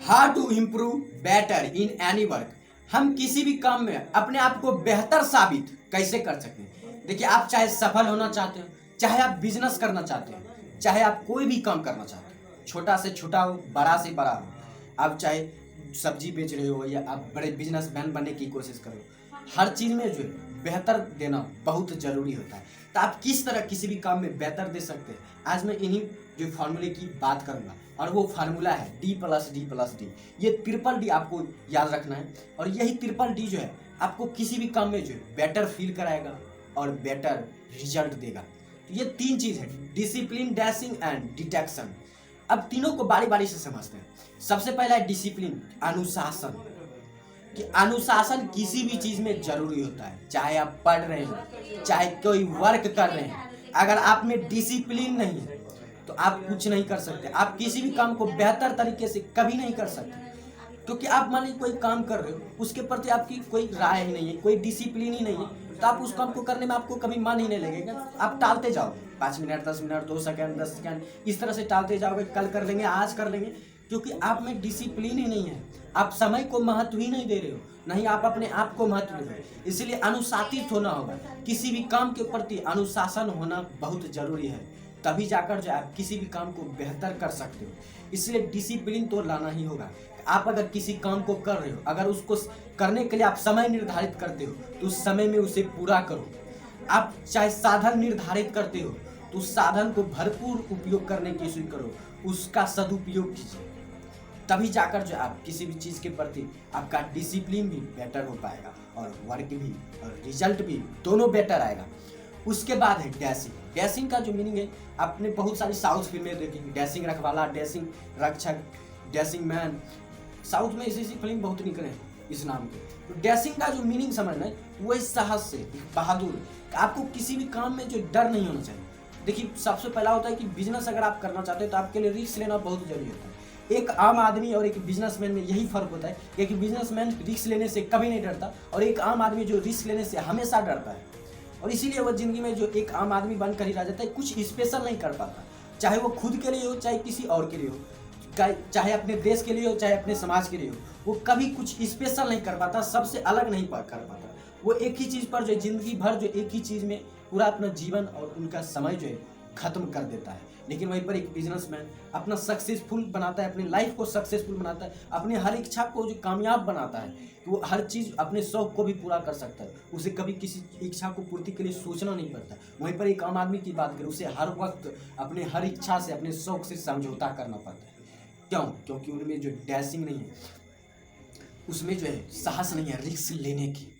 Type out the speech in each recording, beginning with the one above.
How to improve better in any work. हम किसी भी काम में अपने आप को बेहतर साबित कैसे कर सकते हैं। देखिए, आप चाहे सफल होना चाहते हो, चाहे आप बिजनेस करना चाहते हो, चाहे आप कोई भी काम करना चाहते हो, छोटा से छोटा हो, बड़ा से बड़ा हो, आप चाहे सब्जी बेच रहे हो या आप बड़े बिजनेसमैन बनने की कोशिश करो, हर चीज़ में जो है बेहतर देना बहुत ज़रूरी होता है। तो आप किस तरह किसी भी काम में बेहतर दे सकते हैं, आज मैं इन्हीं जो फार्मूले की बात करूंगा। और वो फार्मूला है D+D+D। ये ट्रिपल डी आपको याद रखना है। और यही ट्रिपल डी जो है आपको किसी भी काम में जो है बेटर फील कराएगा और बेटर रिजल्ट देगा। तो ये तीन चीज़ है, डिसिप्लिन, डैशिंग एंड डिटेक्शन। अब तीनों को बारी बारी से समझते हैं। सबसे पहला है डिसिप्लिन, अनुशासन। कि अनुशासन किसी भी चीज़ में जरूरी होता है, चाहे आप पढ़ रहे हैं, चाहे कोई वर्क कर रहे हैं। अगर आप में डिसिप्लिन नहीं है तो आप कुछ नहीं कर सकते, आप किसी भी काम को बेहतर तरीके से कभी नहीं कर सकते। क्योंकि आप मान लीजिए कोई काम कर रहे हो, उसके प्रति आपकी कोई राय ही नहीं है, कोई डिसिप्लिन ही नहीं है, तो आप उस काम को करने में आपको कभी मन ही नहीं लगेगा। आप टालते जाओगे, 5 मिनट, 10 मिनट, 2 सेकंड, 10 सेकंड, इस तरह से टालते जाओगे, कल कर लेंगे, आज कर लेंगे। क्योंकि आप में डिसिप्लिन ही नहीं है, आप समय को महत्व ही नहीं दे रहे हो, नहीं आप अपने आप को महत्व दे रहे हो। इसलिए अनुशासित होना होगा, किसी भी काम के प्रति अनुशासन होना बहुत जरूरी है, तभी जाकर जो आप किसी भी काम को बेहतर कर सकते हो। इसलिए डिसिप्लिन तो लाना ही होगा। आप अगर किसी काम को कर रहे हो, अगर उसको करने के लिए आप समय निर्धारित करते हो तो उस समय में उसे पूरा करो। आप चाहे साधन निर्धारित करते हो तो उस साधन को भरपूर उपयोग करने की कोशिश करो, उसका सदुपयोग कीजिए। तभी जाकर जो आप किसी भी चीज़ के प्रति आपका डिसिप्लिन भी बेटर हो पाएगा और वर्क भी और रिजल्ट भी दोनों बेटर आएगा। उसके बाद है डैशिंग। डैशिंग का जो मीनिंग है, आपने बहुत सारी साउथ फिल्में देखी, डैशिंग रखवाला, डैशिंग रक्षक, डैशिंग मैन। साउथ में ऐसी फिल्म बहुत निकले हैं इस नाम के। तो डैशिंग का जो मीनिंग समझना है, वो इस साहस से, बहादुर। आपको किसी भी काम में जो डर नहीं होना चाहिए। देखिए, सबसे पहला होता है कि बिजनेस अगर आप करना चाहते हो तो आपके लिए रिस्क लेना बहुत जरूरी होता है। एक आम आदमी और एक बिजनेसमैन में यही फर्क होता है कि एक बिजनेसमैन रिस्क लेने से कभी नहीं डरता और एक आम आदमी जो रिस्क लेने से हमेशा डरता है। और इसीलिए वो जिंदगी में जो एक आम आदमी बनकर ही रह जाता है, कुछ स्पेशल नहीं कर पाता, चाहे वो खुद के लिए हो, चाहे किसी और के लिए हो, चाहे अपने देश के लिए हो, चाहे अपने समाज के लिए हो। वो कभी कुछ स्पेशल नहीं कर पाता, सबसे अलग नहीं कर पाता। वो एक ही चीज़ पर जो जिंदगी भर जो एक ही चीज़ में पूरा अपना जीवन और उनका समय जो है खत्म कर देता है। लेकिन वहीं पर एक बिजनेसमैन अपना सक्सेसफुल बनाता है, अपनी लाइफ को सक्सेसफुल बनाता है, अपनी हर इच्छा को जो कामयाब बनाता है, वो हर चीज़ अपने शौक को भी पूरा कर सकता है। उसे कभी किसी इच्छा को पूर्ति के लिए सोचना नहीं पड़ता। वहीं पर एक आम आदमी की बात करें, उसे हर वक्त अपने हर इच्छा से, अपने शौक से समझौता करना पड़ता है। क्यों? क्योंकि उनमें जो डैशिंग नहीं है, उसमें जो है साहस नहीं है रिस्क लेने की,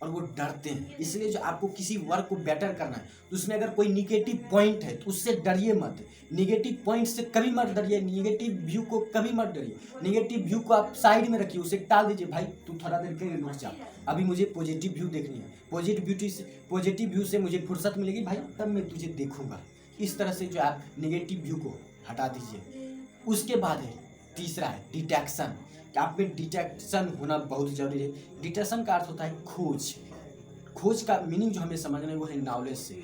और वो डरते हैं। इसलिए जो आपको किसी वर्क को बेटर करना है तो उसमें अगर कोई निगेटिव पॉइंट है तो उससे डरिए मत। निगेटिव पॉइंट से कभी मत डरिए, निगेटिव व्यू को कभी मत डरिए। निगेटिव व्यू को आप साइड में रखिए, उसे टाल दीजिए। भाई तू थोड़ा देर के लिए रुक जा, अभी मुझे पॉजिटिव व्यू देखनी है, पॉजिटिव व्यू से मुझे फुर्सत मिलेगी भाई, तब मैं तुझे देखूंगा। इस तरह से जो आप निगेटिव व्यू को हटा दीजिए। उसके बाद है तीसरा है डिटेक्शन। आप में डिटेक्शन होना बहुत जरूरी है। डिटेक्शन का अर्थ होता है खोज। खोज का मीनिंग जो हमें समझना है वो है नॉलेज से।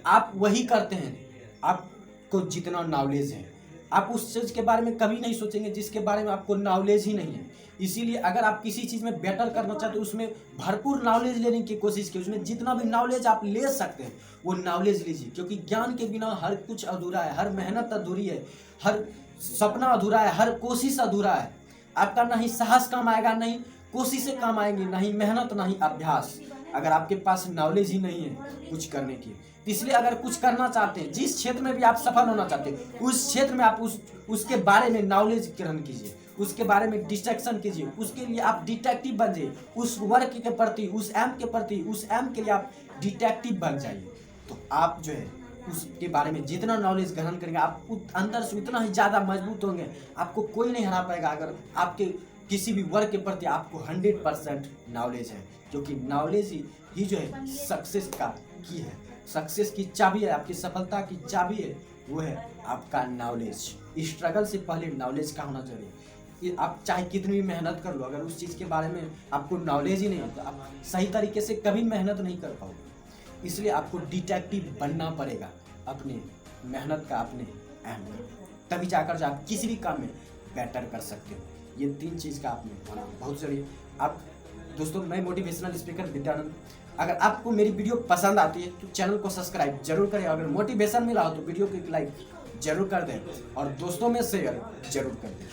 आप वही करते हैं आपको जितना नॉलेज है, आप उस चीज़ के बारे में कभी नहीं सोचेंगे जिसके बारे में आपको नॉलेज ही नहीं है। इसीलिए अगर आप किसी चीज़ में बेटर करना चाहते हो, उसमें भरपूर नॉलेज लेने की कोशिश कीजिए। उसमें जितना भी नॉलेज आप ले सकते हैं वो नॉलेज लीजिए, क्योंकि ज्ञान के बिना हर कुछ अधूरा है, हर मेहनत अधूरी है, हर सपना अधूरा है, हर कोशिश अधूरा है। आपका नहीं साहस काम आएगा, नहीं कोशिशें काम आएंगी, नहीं मेहनत, नहीं अभ्यास, अगर आपके पास नॉलेज ही नहीं है कुछ करने की। इसलिए अगर कुछ करना चाहते हैं, जिस क्षेत्र में भी आप सफल होना चाहते हैं, उस क्षेत्र में आप उसके बारे में नॉलेज ग्रहण कीजिए, उसके बारे में डिस्ट्रैक्शन कीजिए, उसके लिए आप डिटेक्टिव बन जाइए। उस वर्क के प्रति, उस एम के प्रति, उस एम के लिए आप डिटेक्टिव बन जाइए। तो आप जो है उसके बारे में जितना नॉलेज ग्रहण करेंगे, आप अंदर से उतना ही ज़्यादा मजबूत होंगे। आपको कोई नहीं हरा पाएगा अगर आपके किसी भी वर्क के प्रति आपको 100% नॉलेज है। क्योंकि नॉलेज ही जो है सक्सेस का की है, सक्सेस की चाबी है, आपकी सफलता की चाबी है, वो है आपका नॉलेज। स्ट्रगल से पहले नॉलेज का होना चाहिए। आप चाहे कितनी भी मेहनत कर लो, अगर उस चीज़ के बारे में आपको नॉलेज ही नहीं है तो आप सही तरीके से कभी मेहनत नहीं कर पाओगे। इसलिए आपको डिटेक्टिव बनना पड़ेगा अपने मेहनत का, अपने अहम, तभी जाकर आप किसी भी काम में बेटर कर सकते हो। ये 3 चीज़ का आपने होना बहुत जरूरी है। आप दोस्तों, मैं मोटिवेशनल स्पीकर विद्यानंद, अगर आपको मेरी वीडियो पसंद आती है तो चैनल को सब्सक्राइब जरूर करें। अगर मोटिवेशन मिला हो तो वीडियो को एक लाइक जरूर कर दें और दोस्तों में शेयर जरूर कर दें।